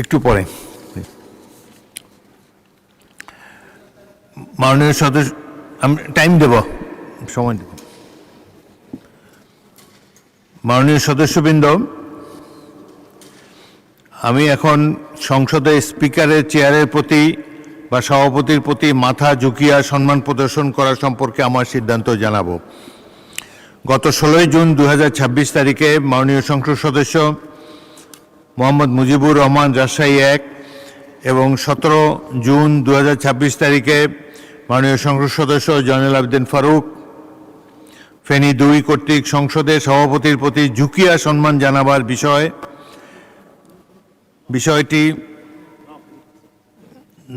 একটু পরে মাননীয় সদস্য, আমি টাইম দেব, সময় দেব। মাননীয় সদস্যবৃন্দ, আমি এখন সংসদে স্পিকারের চেয়ারের প্রতি বা সভাপতির প্রতি মাথা ঝুঁকিয়ে সম্মান প্রদর্শন করা সম্পর্কে আমার সিদ্ধান্ত জানাবো। গত 16 জুন 2026 তারিখে মাননীয় সংসদ সদস্য মোহাম্মদ মুজিবুর রহমান রাজশাহী 1 এবং 17 জুন 2026 তারিখে মাননীয় সংসদ সদস্য জয়নুল আবেদিন ফারুক ফেনী 2 কর্তৃক সংসদের সভাপতির প্রতি ঝুঁকিয়া সম্মান জানাবার বিষয়টি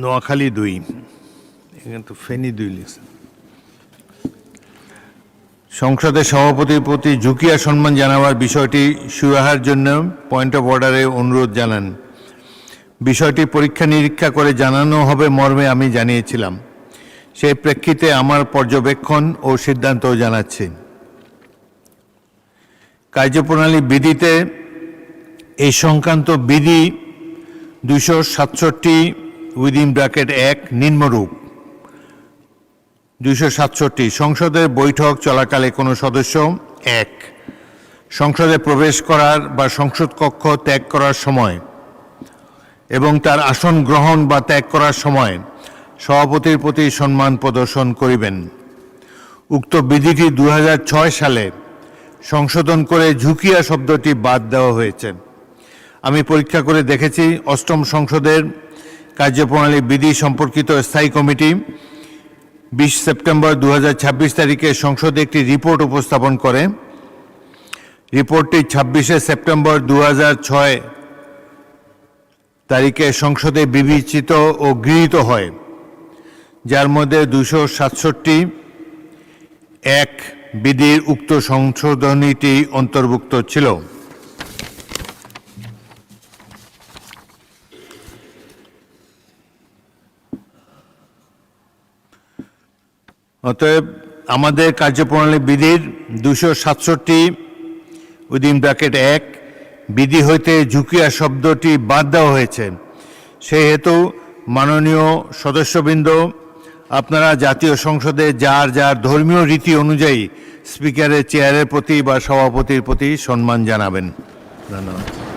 নোয়াখালী 2, এখানে তো ফেনী 2 লিখছে। সংসদের সভাপতির প্রতি ঝুঁকিয়া সম্মান জানাবার বিষয়টি সুরাহার জন্য পয়েন্ট অফ অর্ডারে অনুরোধ জানান। বিষয়টি পরীক্ষা নিরীক্ষা করে জানানো হবে মর্মে আমি জানিয়েছিলাম। সেই প্রেক্ষিতে আমার পর্যবেক্ষণ ও সিদ্ধান্ত জানাচ্ছি। কার্যপ্রণালী বিধিতে এই সংক্রান্ত বিধি 267 (1) নিম্নরূপ। 267 সংসদের বৈঠক চলাকালে কোনো সদস্য 1 সংসদে প্রবেশ করার বা সংসদ কক্ষ ত্যাগ করার সময় এবং তার আসন গ্রহণ বা ত্যাগ করার সময় সভাপতির প্রতি সম্মান প্রদর্শন করিবেন। উক্ত বিধিটি 2006 সালে সংশোধন করে ঝুঁকিয়া শব্দটি বাদ দেওয়া হয়েছে। আমি পরীক্ষা করে দেখেছি, 8ম সংসদের কার্যপ্রণালী বিধি সম্পর্কিত স্থায়ী কমিটি 20 সেপ্টেম্বর 2026 তারিখে সংসদে একটি রিপোর্ট উপস্থাপন করে। রিপোর্টটি 26 সেপ্টেম্বর 2006 তারিখে সংসদে বিবেচিত ও গৃহীত হয়, যার মধ্যে 267(1) বিধির উক্ত সংশোধনীটি অন্তর্ভুক্ত ছিল। অতএব আমাদের কার্যপ্রণালী বিধির 267(1) বিধি হইতে ঝুঁকিয়া শব্দটি বাদ দেওয়া হয়েছে। সেহেতু মাননীয় সদস্যবৃন্দ, আপনারা জাতীয় সংসদে যার যার ধর্মীয় রীতি অনুযায়ী স্পিকারের চেয়ারের প্রতি বা সভাপতির প্রতি সম্মান জানাবেন। ধন্যবাদ।